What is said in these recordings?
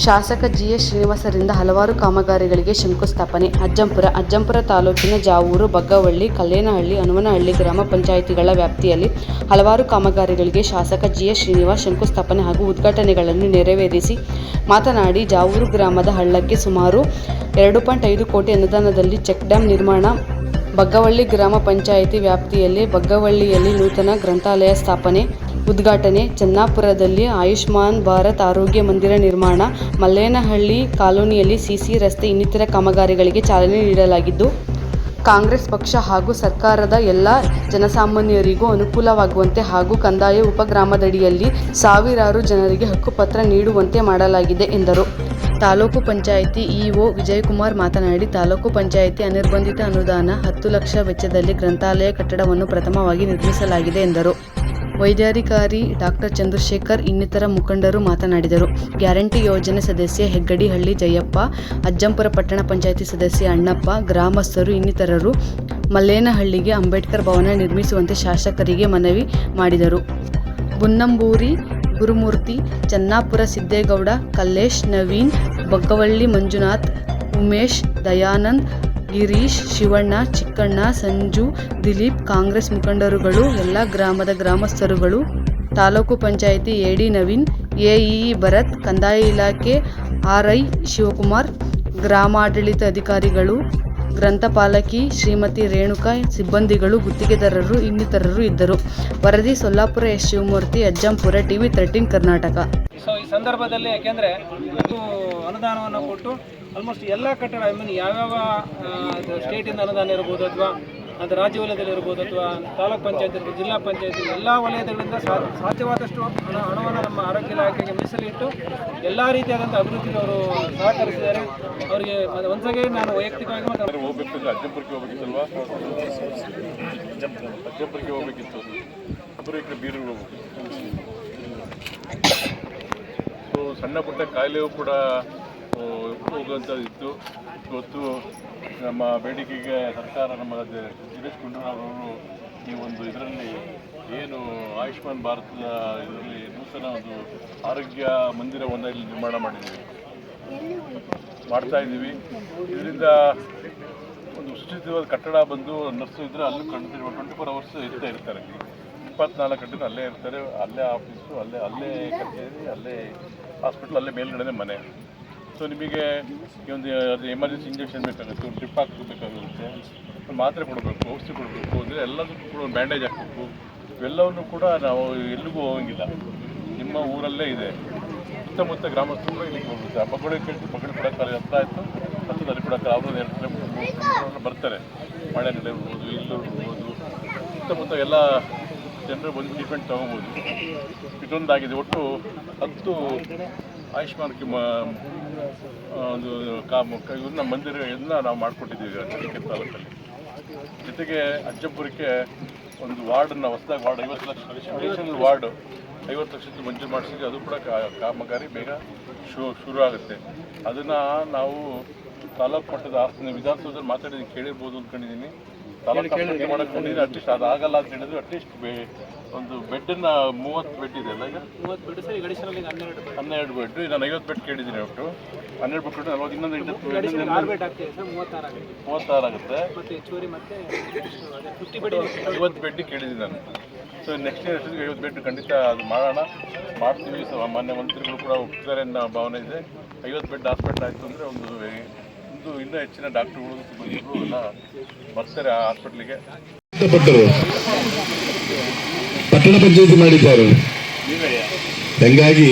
ಶಾಸಕ ಜಿಎಸ್ ಶ್ರೀನಿವಾಸರಿಂದ ಹಲವಾರು ಕಾಮಗಾರಿಗಳಿಗೆ ಶಂಕುಸ್ಥಾಪನೆ. ಅಜ್ಜಂಪುರ ತಾಲೂಕಿನ ಜಾವೂರು, ಬಗ್ಗವಳ್ಳಿ, ಕಲ್ಲೇನಹಳ್ಳಿ, ಹನುಮನಹಳ್ಳಿ ಗ್ರಾಮ ಪಂಚಾಯಿತಿಗಳ ವ್ಯಾಪ್ತಿಯಲ್ಲಿ ಹಲವಾರು ಕಾಮಗಾರಿಗಳಿಗೆ ಶಾಸಕ ಜಿಎಸ್ ಶ್ರೀನಿವಾಸ್ ಶಂಕುಸ್ಥಾಪನೆ ಹಾಗೂ ಉದ್ಘಾಟನೆಗಳನ್ನು ನೆರವೇರಿಸಿ ಮಾತನಾಡಿ, ಜಾವೂರು ಗ್ರಾಮದ ಹಳ್ಳಕ್ಕೆ ಸುಮಾರು 2.5 ಕೋಟಿ ಅನುದಾನದಲ್ಲಿ ಚೆಕ್ ಡ್ಯಾಂ ನಿರ್ಮಾಣ, ಬಗ್ಗವಳ್ಳಿ ಗ್ರಾಮ ಪಂಚಾಯಿತಿ ವ್ಯಾಪ್ತಿಯಲ್ಲಿ ಬಗ್ಗವಳ್ಳಿಯಲ್ಲಿ ನೂತನ ಗ್ರಂಥಾಲಯ ಸ್ಥಾಪನೆ, ಉದ್ಘಾಟನೆ, ಚೆನ್ನಾಪುರದಲ್ಲಿ ಆಯುಷ್ಮಾನ್ ಭಾರತ್ ಆರೋಗ್ಯ ಮಂದಿರ ನಿರ್ಮಾಣ, ಮಲ್ಲೇನಹಳ್ಳಿ ಕಾಲೋನಿಯಲ್ಲಿ ಸಿಸಿ ರಸ್ತೆ ಇನ್ನಿತರ ಕಾಮಗಾರಿಗಳಿಗೆ ಚಾಲನೆ ನೀಡಲಾಗಿದ್ದು, ಕಾಂಗ್ರೆಸ್ ಪಕ್ಷ ಹಾಗೂ ಸರ್ಕಾರದ ಎಲ್ಲ ಜನಸಾಮಾನ್ಯರಿಗೂ ಅನುಕೂಲವಾಗುವಂತೆ ಹಾಗೂ ಕಂದಾಯ ಉಪಗ್ರಾಮದಡಿಯಲ್ಲಿ ಸಾವಿರಾರು ಜನರಿಗೆ ಹಕ್ಕುಪತ್ರ ನೀಡುವಂತೆ ಮಾಡಲಾಗಿದೆ ಎಂದರು. ತಾಲೂಕು ಪಂಚಾಯಿತಿ ಇಒ ವಿಜಯಕುಮಾರ್ ಮಾತನಾಡಿ, ತಾಲೂಕು ಪಂಚಾಯಿತಿ ಅನಿರ್ಬಂಧಿತ ಅನುದಾನ 10 ಲಕ್ಷ ವೆಚ್ಚದಲ್ಲಿ ಗ್ರಂಥಾಲಯ ಕಟ್ಟಡವನ್ನು ಪ್ರಥಮವಾಗಿ ನಿರ್ಮಿಸಲಾಗಿದೆ ಎಂದರು. ವೈದ್ಯಾಧಿಕಾರಿ ಡಾಕ್ಟರ್ ಚಂದ್ರಶೇಖರ್ ಇನ್ನಿತರ ಮುಖಂಡರು ಮಾತನಾಡಿದರು. ಗ್ಯಾರಂಟಿ ಯೋಜನೆ ಸದಸ್ಯ ಹೆಗ್ಗಡಿಹಳ್ಳಿ ಜಯಪ್ಪ, ಅಜ್ಜಂಪುರ ಪಟ್ಟಣ ಪಂಚಾಯಿತಿ ಸದಸ್ಯ ಅಣ್ಣಪ್ಪ, ಗ್ರಾಮಸ್ಥರು ಇನ್ನಿತರರು ಮಲ್ಲೇನಹಳ್ಳಿಗೆ ಅಂಬೇಡ್ಕರ್ ಭವನ ನಿರ್ಮಿಸುವಂತೆ ಶಾಸಕರಿಗೆ ಮನವಿ ಮಾಡಿದರು. ಬುನ್ನಂಬೂರಿ ಗುರುಮೂರ್ತಿ, ಚೆನ್ನಾಪುರ ಸಿದ್ದೇಗೌಡ, ಕಲ್ಲೇಶ್, ನವೀನ್, ಬಗ್ಗವಳ್ಳಿ ಮಂಜುನಾಥ್, ಉಮೇಶ್, ದಯಾನಂದ್, ಗಿರೀಶ್, ಶಿವಣ್ಣ, ಚಿಕ್ಕಣ್ಣ, ಸಂಜು, ದಿಲೀಪ್, ಕಾಂಗ್ರೆಸ್ ಮುಖಂಡರುಗಳು, ಎಲ್ಲ ಗ್ರಾಮದ ಗ್ರಾಮಸ್ಥರುಗಳು, ತಾಲೂಕು ಪಂಚಾಯಿತಿ ಎಡಿ ನವೀನ್, ಎಇಇ ಭರತ್, ಕಂದಾಯ ಇಲಾಖೆ ಆರ್ಐ ಶಿವಕುಮಾರ್, ಗ್ರಾಮಾಡಳಿತ ಅಧಿಕಾರಿಗಳು, ಗ್ರಂಥಪಾಲಕಿ ಶ್ರೀಮತಿ ರೇಣುಕಾ, ಸಿಬ್ಬಂದಿಗಳು, ಗುತ್ತಿಗೆದಾರರು ಇನ್ನಿತರರು ಇದ್ದರು. ವರದಿ ಸೊಲ್ಲಾಪುರ ಎಸ್ ಶಿವಮೂರ್ತಿ, ಅಜ್ಜಂಪುರ, ಟಿವಿ 13 ಕರ್ನಾಟಕ. ಈ ಸಂದರ್ಭದಲ್ಲಿ ಯಾಕೆಂದರೆ ಇದು ಅನುದಾನವನ್ನು ಕೊಟ್ಟು ಆಲ್ಮೋಸ್ಟ್ ಎಲ್ಲ ಕಟ್ಟಡ ಯಾವ್ಯಾವ ಸ್ಟೇಟಿಂದ ಅನುದಾನ ಇರ್ಬೋದು ಅಥವಾ ಅದು ರಾಜ್ಯ ವಲಯದಲ್ಲಿ ಇರ್ಬೋದು ಅಥವಾ ತಾಲೂಕ್ ಪಂಚಾಯತ್ ಇರ್ಬೋದು, ಜಿಲ್ಲಾ ಪಂಚಾಯತ್, ಎಲ್ಲ ವಲಯಗಳಿಂದ ಸಾಧ್ಯವಾದಷ್ಟು ಹಣವನ್ನು ನಮ್ಮ ಆರೋಗ್ಯ ಇಲಾಖೆಗೆ ಮೀಸಲಿಟ್ಟು ಎಲ್ಲ ರೀತಿಯಾದಂಥ ಅಭಿವೃದ್ಧಿಗೆ ಅವರು ಸಹಕರಿಸಿದ್ದಾರೆ. ಅವರಿಗೆ ಒಂದ್ಸಗೆ ನಾನು ವೈಯಕ್ತಿಕವಾಗಿ ಹೋಗ್ಬೇಕಿತ್ತು, ಅಜ್ಜಂಪುರಕ್ಕೆ ಹೋಗ್ಬೇಕಿತ್ತಲ್ವಾ, ಅಜ್ಜಂಪುರಕ್ಕೆ ಹೋಗ್ಬೇಕಿತ್ತು, ಅಪುರಕ್ಕೆ ಬೀರಿಗೆ ಹೋಗ್ಬೇಕಿತ್ತು. ಸೊ ಸಣ್ಣ ಪುಟ್ಟ ಕಾಯಿಲೆಯೂ ಕೂಡ ಹೋಗುವಂಥದ್ದು ಇತ್ತು. ಇವತ್ತು ನಮ್ಮ ಬೇಡಿಕೆಗೆ ಸರ್ಕಾರ ನಮ್ಮ ಗಿರೀಶ್ ಗುಂಡೂರಾವ್ರವರು ಈ ಒಂದು ಇದರಲ್ಲಿ ಏನು ಆಯುಷ್ಮಾನ್ ಭಾರತದ ಇದರಲ್ಲಿ ನೂತನ ಒಂದು ಆರೋಗ್ಯ ಮಂದಿರ ಒಂದಲ್ಲಿ ನಿರ್ಮಾಣ ಮಾಡ್ತಾ ಇದ್ದೀವಿ. ಇದರಿಂದ ಒಂದು ಸುಸ್ಥಿರವಾದ ಕಟ್ಟಡ ಬಂದು ನರ್ಸು ಇದ್ದರೆ ಅಲ್ಲೂ ಕಂಡು 24 hours ಇರ್ತಾ ಇರ್ತಾರೆ. 24 ಗಂಟೆ ಅಲ್ಲೇ ಇರ್ತಾರೆ. ಅಲ್ಲೇ ಆಫೀಸು, ಅಲ್ಲೇ ಕಚೇರಿ, ಅಲ್ಲೇ ಹಾಸ್ಪಿಟ್ಲ್, ಅಲ್ಲೇ ಮೇಲ್ಗಡೆ ಮನೆ. ಸೊ ನಿಮಗೆ ಒಂದು ಎಮರ್ಜೆನ್ಸಿ ಇಂಜೆಕ್ಷನ್ ಬೇಕಾಗುತ್ತೆ, ಒಂದು ಡ್ರಿಪ್ ಹಾಕಬೇಕಾಗುತ್ತೆ, ಒಂದು ಮಾತ್ರೆ ಕೊಡಬೇಕು, ಔಷಧಿ ಕೊಡಬೇಕು, ಅಂದರೆ ಎಲ್ಲದಕ್ಕೂ ಕೂಡ ಒಂದು ಬ್ಯಾಂಡೇಜ್ ಹಾಕಬೇಕು. ಇವೆಲ್ಲವನ್ನು ಕೂಡ ನಾವು ಎಲ್ಲಿಗೂ ಹೋಗಂಗಿಲ್ಲ, ನಿಮ್ಮ ಊರಲ್ಲೇ ಇದೆ. ಸುತ್ತಮುತ್ತ ಗ್ರಾಮಸ್ಥರು ಇಲ್ಲಿಗೆ ಹೋಗುತ್ತೆ. ಮಗಳು ಕೊಡೋಕ್ಕಾಗ ಹತ್ರ ಆಯಿತು, ಹತ್ತದಲ್ಲಿ ಕೊಡೋಕ್ಕಾಗ ಅವರು 2 ಕಿಲೋಮೀಟರ್ ಬರ್ತಾರೆ. ಮಳೆನಡೆ ಇರ್ಬೋದು, ಇಲ್ಲೂ ಇರ್ಬೋದು, ಸುತ್ತಮುತ್ತ ಎಲ್ಲ ಜನರು ಬಂದು ಟ್ರೀಟ್ಮೆಂಟ್ ತೊಗೋಬೋದು. ಇದೊಂದಾಗಿದೆ. ಒಟ್ಟು 10 ಆಯುಷ್ಮಾನ್ ಒಂದು ಇವನ್ನ ಮಂದಿರ ಇದನ್ನ ನಾವು ಮಾಡಿಕೊಟ್ಟಿದ್ದೀವಿ ಚಳ್ಳಕೆರೆ ತಾಲೂಕಲ್ಲಿ. ಜೊತೆಗೆ ಅಜ್ಜಂಪುರಕ್ಕೆ ಒಂದು ವಾರ್ಡನ್ನು ಹೊಸದಾಗಿ ವಾರ್ಡ್ 50 ಲಕ್ಷ ಅಡಿಷನಲ್ ವಾರ್ಡ್ 50 ಲಕ್ಷದ್ದು ಮಂಜೂರು ಮಾಡಿಸಿದ್ವಿ. ಅದು ಕೂಡ ಕಾಮಗಾರಿ ಬೇಗ ಶುರು ಆಗುತ್ತೆ. ಅದನ್ನು ನಾವು ತಾಲೂಕು ಮಟ್ಟದ ವಿಧಾನಸೌಧದಲ್ಲಿ ಮಾತಾಡಿದ್ದೀನಿ, ಕೇಳಿರ್ಬೋದು ಅಂದ್ಕೊಂಡಿದ್ದೀನಿ. ತಾಲೂಕು ಮಾಡೋಕ್ಕೆ ಬಂದಿದ್ದೀನಿ. ಅಟ್ಲೀಸ್ಟ್ ಅದಾಗಲ್ಲ ಅಂತ ಹೇಳಿದ್ರು ಅಟ್ಲೀಸ್ಟ್ ಒಂದು ಬೆಡ್ಡನ್ನು 30 ಬೆಡ್ ಇದೆ ಅಲ್ಲ, ಈಗ 30 ಬೆಡ್ ಸರ್. ಈಗ ಅಡಿಷನಲ್ 12 ಬೆಡ್. ನಾನು 50 ಬೆಡ್ ಕೇಳಿದ್ದೀನಿ. ಒಟ್ಟು 12 ಬೆಡ್ ಕೊಟ್ಟು 40 ಇನ್ನೊಂದು 6 ಬೆಡ್ ಆಗ್ತಿದೆ ಸರ್. 36 ಆಗುತ್ತೆ. ಮತ್ತು ಹೆಚ್ಚುವರಿ ಮತ್ತೆ 50 ಬೆಡ್ 50 ಬೆಡ್ ಕೇಳಿದ್ದೀನಿ ನಾನು. ಸೊ ನೆಕ್ಸ್ಟ್ ಇಯರ್ 50 ಬೆಡ್ ಖಂಡಿತ ಅದು ಮಾಡ್ತೀವಿ. ಸೊ ಮಾನ್ಯ ಮಂತ್ರಿಗಳು ಕೂಡ ಒಪ್ಪಿದ್ದಾರೆ ಅನ್ನೋ ಭಾವನೆ ಇದೆ. 50 ಬೆಡ್ ಹಾಸ್ಪಿಟ್ಲ್ ಆಯಿತು ಅಂದರೆ ಇನ್ನೂ ಹೆಚ್ಚಿನ ಡಾಕ್ಟರ್ಗಳು, ಸಿಬ್ಬಂದಿಗಳು ಎಲ್ಲ ಬರ್ತಾರೆ ಆ ಹಾಸ್ಪಿಟ್ಲಿಗೆ. ಪಟ್ಟಣ ಪಂಚಾಯತಿ ಮಾಡಿದ್ದಾರೆ. ಹಂಗಾಗಿ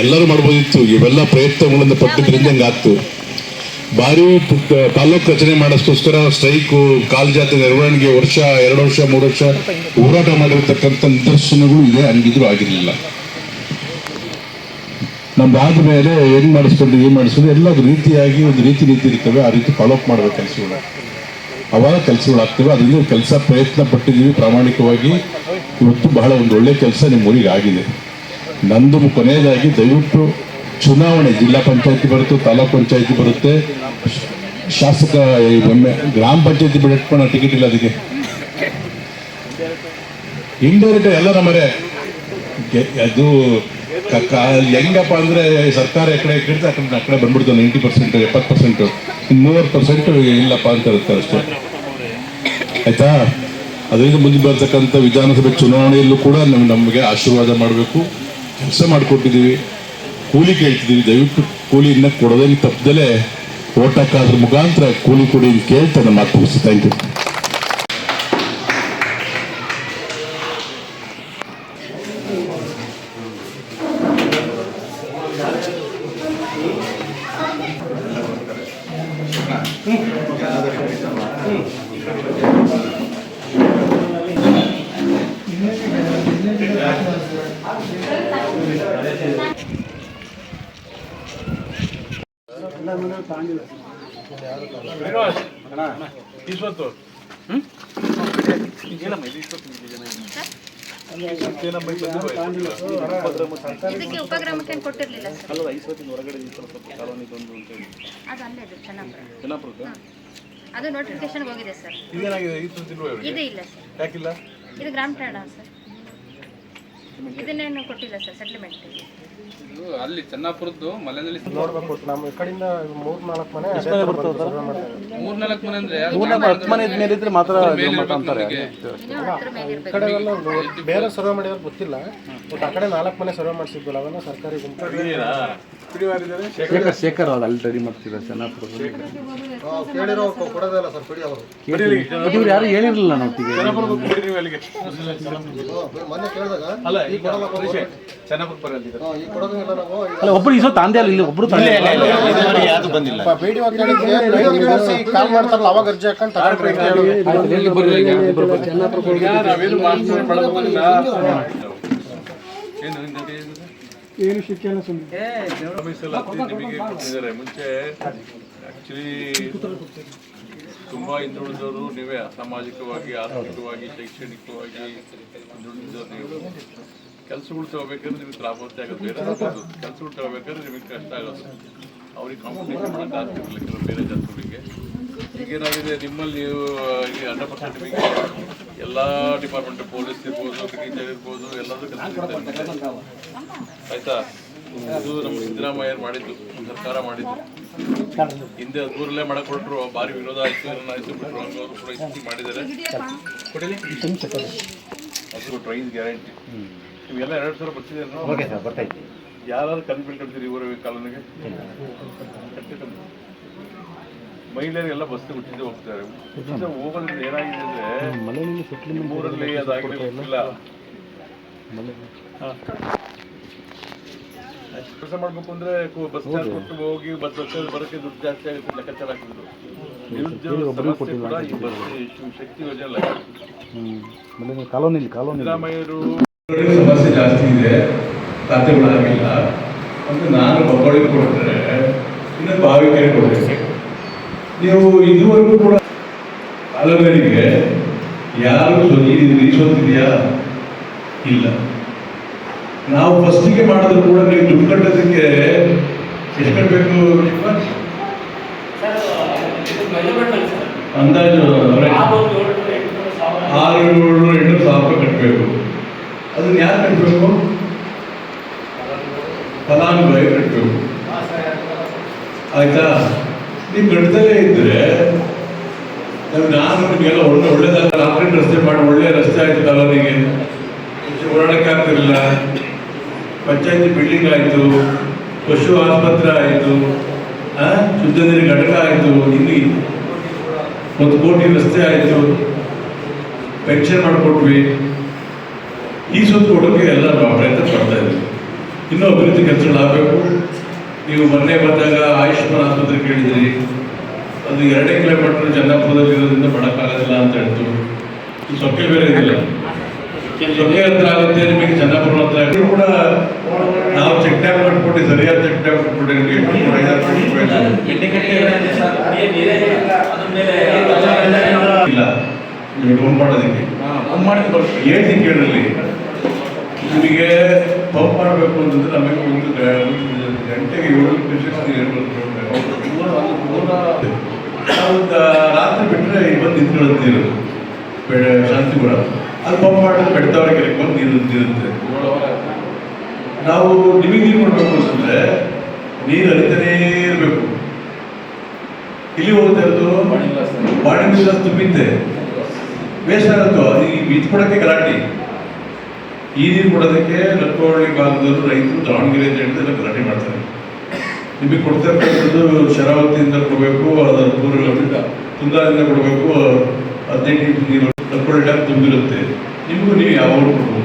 ಎಲ್ಲರೂ ಮಾಡ್ಬೋದಿತ್ತು. ಇವೆಲ್ಲ ಪ್ರಯತ್ನಗಳನ್ನು ಪಟ್ಟಿದ್ರಿಂದ ಹಂಗಾಗ್ತು. ಭಾರಿ ತಾಲೂಕು ರಚನೆ ಮಾಡೋಕ್ಕೋಸ್ಕರ ಸ್ಟ್ರೈಕು, ಕಾಲ್ಜಾತಿ ನಿರ್ವಹಣೆಗೆ 1 ವರ್ಷ 2 ವರ್ಷ 3 ವರ್ಷ ಹೋರಾಟ ಮಾಡಿರ್ತಕ್ಕಂಥ ನಿದರ್ಶನಗಳು ಇದೆ. ಹಂಗಿದ್ರು ಆಗಿರಲಿಲ್ಲ. ನಮ್ದಾದ ಮೇಲೆ ಏನು ಮಾಡಿಸ್ಕೊಂಡು ಎಲ್ಲ ಒಂದು ರೀತಿಯಾಗಿ ಒಂದು ನೀತಿ ಇರ್ತವೆ. ಆ ರೀತಿ ಫಾಲೋಅಪ್ ಮಾಡಬೇಕು ಕೆಲಸಗಳು. ಅವಾಗ ಕೆಲಸಗಳಾಗ್ತವೆ. ಅದರಿಂದ ಕೆಲಸ ಪ್ರಯತ್ನ ಪಟ್ಟಿದ್ದೀವಿ ಪ್ರಾಮಾಣಿಕವಾಗಿ. ಇವತ್ತು ಬಹಳ ಒಂದು ಒಳ್ಳೆ ಕೆಲಸ ನಿಮ್ಮ ಊರಿಗೆ ಆಗಿದೆ. ನಂದು ಕೊನೆಯದಾಗಿ ದಯವಿಟ್ಟು ಚುನಾವಣೆ ಜಿಲ್ಲಾ ಪಂಚಾಯತಿ ಬರುತ್ತೆ, ತಾಲೂಕ್ ಪಂಚಾಯತಿ ಬರುತ್ತೆ, ಶಾಸಕ ಗ್ರಾಮ ಪಂಚಾಯತಿ ಬಿಟ್ಕೊಂಡು ಟಿಕೆಟ್ ಇಲ್ಲ. ಅದಕ್ಕೆ ಇಂಡೈರೆಕ್ಟ್ ಎಲ್ಲ ನಮ್ಮರೆ ಅದು ಹೆಂಗಪ್ಪ ಅಂದರೆ ಸರ್ಕಾರ ಎಕಡೆ ಕೇಳ್ತಾ ಆ ಕಡೆ ಬಂದ್ಬಿಡ್ತು 90%, 70%, 30% ಇಲ್ಲಪ್ಪ ಅಂತ ಇರ್ತಾರೆ ಅಷ್ಟೇ. ಆಯಿತಾ? ಅದರಿಂದ ಮುಂದೆ ಬರ್ತಕ್ಕಂಥ ವಿಧಾನಸಭೆ ಚುನಾವಣೆಯಲ್ಲೂ ಕೂಡ ನಮಗೆ ಆಶೀರ್ವಾದ ಮಾಡಬೇಕು. ಕೆಲಸ ಮಾಡಿಕೊಟ್ಟಿದ್ದೀವಿ, ಕೂಲಿ ಕೇಳ್ತಿದ್ದೀವಿ. ದಯವಿಟ್ಟು ಕೂಲಿ ಇನ್ನೂ ಕೊಡೋದಲ್ಲಿ ತಪ್ಪದಲ್ಲೇ ಓಟ್ ಹಾಕೋದ್ರ ಮುಖಾಂತರ ಕೂಲಿ ಕೊಡಿ ಅಂತ ಕೇಳ್ತಾ ನಮ್ಮ ಮಾತು ಮುಗಿಸಿ. Thank you. ಇದಕ್ಕೆ ಉಪಗ್ರಾಮಕ್ಕೆ ಕೊಟ್ಟಿರಲಿಲ್ಲ ಸರ್. ಅದು ಅಲ್ಲೇ ಇದೆ ಚೆನ್ನಾಪುರ. ಅದು ನೋಟಿಫಿಕೇಶನ್ ಹೋಗಿದೆ ಸರ್. ಇದು ಇಲ್ಲ ಸರ್. ಯಾಕಿಲ್ಲ? ಇದು ಗ್ರಾಮ ಠಾಣ ಸರ್. ಇದನ್ನೇನು ಕೊಟ್ಟಿಲ್ಲ ಸರ್ ಸೆಟ್ಲ್ಮೆಂಟ್. ಅಲ್ಲಿ ಚೆನ್ನಾಪುರದ್ದು ಮಲೆನಲ್ಲಿ ನೋಡ್ಬೇಕು. ನಮ್ಮ ಈ ಕಡೆಯಿಂದ 3-4 ಮನೆ 3-4 ಮನೆ ಅಂದ್ರೆ 10 ಮನೆ ಮೇಲೆ ಇದ್ರೆ ಮಾತ್ರ ಅಂತಾರೆ. ನೀವು ಹತ್ರ ಮೇಲೆ ಇರಬೇಕು. ಕಡೆ ಎಲ್ಲ ಬೇರೆ ಸರ್ವೆ ಮಾಡಿದ್ರೆ ಗೊತ್ತಿಲ್ಲ. ಬಟ್ ಆ ಕಡೆ 4 ಮನೆ ಸರ್ವೆ ಮಾಡಿಸಿದ್ವಲ್ಲ, ಅವೆಲ್ಲ ಸರ್ಕಾರಿ ಗುಂಪು. ಶೇಖರ್ ಅವ್ರು ಅಲ್ಲಿ ರೆಡಿ ಮಾಡ್ತಿದ್ದಾರೆ ಚೆನ್ನಾಪುರ. ಕೇಳಿರೋ ಕೊಡೋದಲ್ಲ ಸರ್, ಕೊಡಿ ಅವರು. ಇವ್ರು ಯಾರು ಹೇಳಿರಲಿಲ್ಲ ನೋಟಿಗೆ. ಮೊನ್ನೆ ಕೇಳಿದಾಗ ಅಲ್ಲ, ಒಬ್ರು ಈಸೋ ತಾಂದೆ ಅಲ್ಲ, ಇಲ್ಲಿ ಒಬ್ರು ಕಾಲ್ ಮಾಡ್ತಾರಲ್ಲ, ಅವಾಗ ಅರ್ಜಿ ಹಾಕೊಂಡು ಏನು ಶಿಕ್ಷಣ ನಿಮಗೆ ಕೊಟ್ಟಿದ್ದಾರೆ. ಮುಂಚೆ ಆಕ್ಚುಲಿ ತುಂಬಾ ಹಿಂದುಳಿದವರು ನೀವೇ, ಸಾಮಾಜಿಕವಾಗಿ, ಆರ್ಥಿಕವಾಗಿ, ಶೈಕ್ಷಣಿಕವಾಗಿ ಹಿಂದುಳಿದವರು ನೀವು. ಕೆಲಸಗಳು ತಗೋಬೇಕಾದ್ರೆ ನಿಮಗೆ ಲಾಭಾಂಶ ಆಗೋದು, ಬೇರೆ ಕೆಲಸಗಳು ತಗೋಬೇಕಾದ್ರೆ ನಿಮಗೆ ಕಷ್ಟ ಆಗೋದು. ಅವ್ರಿಗೆ ಕಾಂಪಿಟೇಷನ್ ಮಾಡೋಕ್ಕಾಗ್ತಿರಲಿಲ್ಲ ಕೆಲವು ಬೇರೆ ಜಾತಿಗಳಿಗೆ. ಈಗೇನಾಗಿದೆ, ನಿಮ್ಮಲ್ಲಿ ನೀವು ಈಗ 100% ನಿಮಗೆ ಎಲ್ಲ ಡಿಪಾರ್ಟ್ಮೆಂಟ್, ಪೊಲೀಸ್ ಇರ್ಬೋದು, ಟೀಚರ್ ಇರ್ಬೋದು, ಎಲ್ಲದೂ ಕೆಲಸ ಆಯ್ತಾ. ಇದು ನಮ್ಮ ಸಿದ್ದರಾಮಯ್ಯ ಮಾಡಿದ್ದು, ಸರ್ಕಾರ ಮಾಡಿದ್ದು. ಹಿಂದೆ 10 ಮಾಡಕ್ ಕೊಟ್ಟರು, ಭಾರಿ ವಿರೋಧ ಆಯ್ತು, ಆಯ್ತು ಬಿಟ್ಟರು. ಹಂಗವರು ಕೂಡ ಇಷ್ಟು ಮಾಡಿದ್ದಾರೆ. ಅದು ಟ್ರೈನ್ ಗ್ಯಾರಂಟಿ. ನೀವೆಲ್ಲ 2,000 ಬರ್ತಿದ್ದೀರ? ಯಾರಾದ್ರೂ ಕನ್ಬಿಲ್ ಕಟ್ತೀರಿ ಇವರ ಕಾಲೋನಿಗೆ? ಮಹಿಳೆಯರಿಗೆಲ್ಲ ಬಸ್ ಬಿಟ್ಟಿದ್ದೆ ಹೋಗ್ತಾರೆ. ಹೋಗೋದ್ರಿಂದ ಏನಾಗಿದೆ ಅಂದ್ರೆ ನಿಮ್ಮೂರಲ್ಲಿ ಅದಾಗಿಲ್ಲ. ಕೆಲಸ ಮಾಡ್ಬೇಕು ಅಂದ್ರೆ ಬಸ್ ಚಾರ್ಜ್ ಕೊಟ್ಟು ಹೋಗಿ ಬಸ್ ಬರೋಕ್ಕೆ ದುಡ್ಡು ಜಾಸ್ತಿ ಆಗುತ್ತೆ, ಲೆಕ್ಕಾಚಾರ ಹಾಕಿದ್ರು. ನಿರುದ್ಯೋಗ ಸಮಸ್ಯೆ ಕೂಡ ಈ ಬಸ್ ಶಕ್ತಿ ಯೋಜನೆ ಸಿದ್ದರಾಮಯ್ಯರು ಸಮಸ್ಯೆ ಜಾಸ್ತಿ ಇದೆ, ಖಾತೆಗಳಾಗಿಲ್ಲ ಅಂತ ನಾನು ಮಕ್ಕಳಿಗೆ ಕೊಟ್ಟರೆ ಇನ್ನು ಭಾವಿಕೆ ಕೊಡಬೇಕು. ನೀವು ಇದುವರೆಗೂ ಕೂಡ ಕಾಲಗಳಿಗೆ ಯಾರು ಸೋತಿದೆಯಾ? ಇಲ್ಲ. ನಾವು ಫಸ್ಟಿಗೆ ಮಾಡಿದ್ರು ಕೂಡ ನೀವು ದುಡ್ಡು ಕಟ್ಟೋದಕ್ಕೆ ಎಷ್ಟು ಕಟ್ಟಬೇಕು? ಅಂದಾಜು 600-800 ರೂಪಾಯಿ ಕಟ್ಟಬೇಕು. ಅದನ್ನ ಯಾರು ಕಟ್ಟಬೇಕು? ಫಲಾನುಭವಿ ಕಟ್ಟಬೇಕು. ಆಯ್ತಾ? ನೀವು ಕಟ್ಟದಲ್ಲೇ ಇದ್ರೆ ನಾನು ನಿಮಗೆಲ್ಲ ಒಳ್ಳೆದಾದ ಕಾಂಕ್ರೀಟ್ ರಸ್ತೆ ಮಾಡಿ ಒಳ್ಳೆ ರಸ್ತೆ ಆಯ್ತು, ಕಾಲೋನಿಗೆ ಓಡಾಡಕ್ಕೆ ಆಗ್ತಿರಲಿಲ್ಲ. ಪಂಚಾಯತಿ ಬಿಲ್ಡಿಂಗ್ ಆಯಿತು, ಪಶು ಆಸ್ಪತ್ರೆ ಆಯಿತು, ಶುದ್ಧ ನೀರಿನ ಘಟಕ ಆಯಿತು, ಇಲ್ಲಿ 1 ಕೋಟಿ ರಸ್ತೆ ಆಯಿತು, ಪೆನ್ಷನ್ ಮಾಡಿಕೊಟ್ವಿ. ಈ ಸುತ್ತ ಕೊಡೋಕ್ಕೆ ಎಲ್ಲ ನಾವು ಪ್ರಯತ್ನ ಪಡ್ತಾ ಇದ್ದೀವಿ. ಇನ್ನೂ ಅಭಿವೃದ್ಧಿ ಕೆಲಸಗಳಾಗಬೇಕು. ನೀವು ಮೊನ್ನೆ ಬಂದಾಗ ಆಯುಷ್ಮಾನ್ ಆಸ್ಪತ್ರೆ ಕೇಳಿದ್ರಿ, ಅದು 2 ಕಿಲೋಮೀಟರ್ ಚೆನ್ನಾಪುರದಲ್ಲಿ ಇರೋದ್ರಿಂದ ಮಾಡೋಕ್ಕಾಗೋದಿಲ್ಲ ಅಂತ ಹೇಳ್ತು. ಈ ಸೊಕ್ಕೆ ಬೇರೆ ಇದಿಲ್ಲ, ಸೊಕ್ಕೆ ಹತ್ರ ಆಗುತ್ತೆ ನಿಮಗೆ, ಚೆನ್ನಾಪುರ ಹತ್ರ ಕೂಡ ನಾವು ಚೆಕ್ ಡ್ಯಾಮ್ ಕಟ್ಬಿಟ್ಟು, ಸರಿಯಾದ ಚೆಕ್ ಡ್ಯಾಮ್ ಕಟ್ಬಿಟ್ಟು ನಿಮಗೆ ಇಲ್ಲ ನಿಮಗೆ ಫೋನ್ ಮಾಡೋದಕ್ಕೆ ಹೇಳ್ತೀನಿ ಕೇಳಲಿ. ನಿಮಗೆ ಪಂಪ್ ಮಾಡಬೇಕು ಅಂತಂದ್ರೆ ನಮಗೆ 1 ಗಂಟೆಗೆ 7 ನಿಮಿಷ ನಾವು ರಾತ್ರಿ ಬಿಟ್ಟರೆ ಬಂದು ನಿಂತ್ಕೊಳ್ಳೋದು ನೀರು ಶಾಂತಿಪುರ. ಅದು ಪಂಪ್ ಮಾಡಿದ್ರೆ ಬೆಟ್ಟದವರೆಗೆ ಬಂದು ನೀರು ನಿಂತಿರುತ್ತೆ. ನಾವು ನಿಮಗೆ ನೀರು ಕೊಡಬೇಕು ಅಂತಂದ್ರೆ ನೀರು ಹರಿತಾನೇ ಇರಬೇಕು. ಇಲ್ಲಿ ಹೋಗ್ತಾ ಇರೋದು ಬಾಡಿ ತುಂಬಿದ್ದೆ ವೇಸ್ಟ್ ಆಗುತ್ತೋ ಈಗ ಇದ್ಕೊಡಕ್ಕೆ ಗಲಾಟೆ. ಈ ನೀರು ಕೊಡೋದಕ್ಕೆ ಲಕ್ಕವಳ್ಳಿ ಭಾಗದವರು ರೈತರು ದಾವಣಗೆರೆ ಅಂತ ಹೇಳಿದ್ರೆ ಎಲ್ಲ ಗಲಾಟೆ ಮಾಡ್ತಾರೆ. ನಿಮಗೆ ಕೊಡ್ತಾ ಇರ್ತಕ್ಕಂಥದ್ದು ಶರಾವತಿಯಿಂದ ಕೊಡಬೇಕು, ಅದರ ಪೂರ್ವ ತುಂಗಾದಿಂದ ಕೊಡಬೇಕು, 15 ನೀರು ಲಕ್ಕವಳ್ಳಿ ಡ್ಯಾಮ್ ತುಂಬಿರುತ್ತೆ. ನಿಮಗೂ ನೀವು ಯಾವಾಗ ಕೊಡ್ಬೋದು.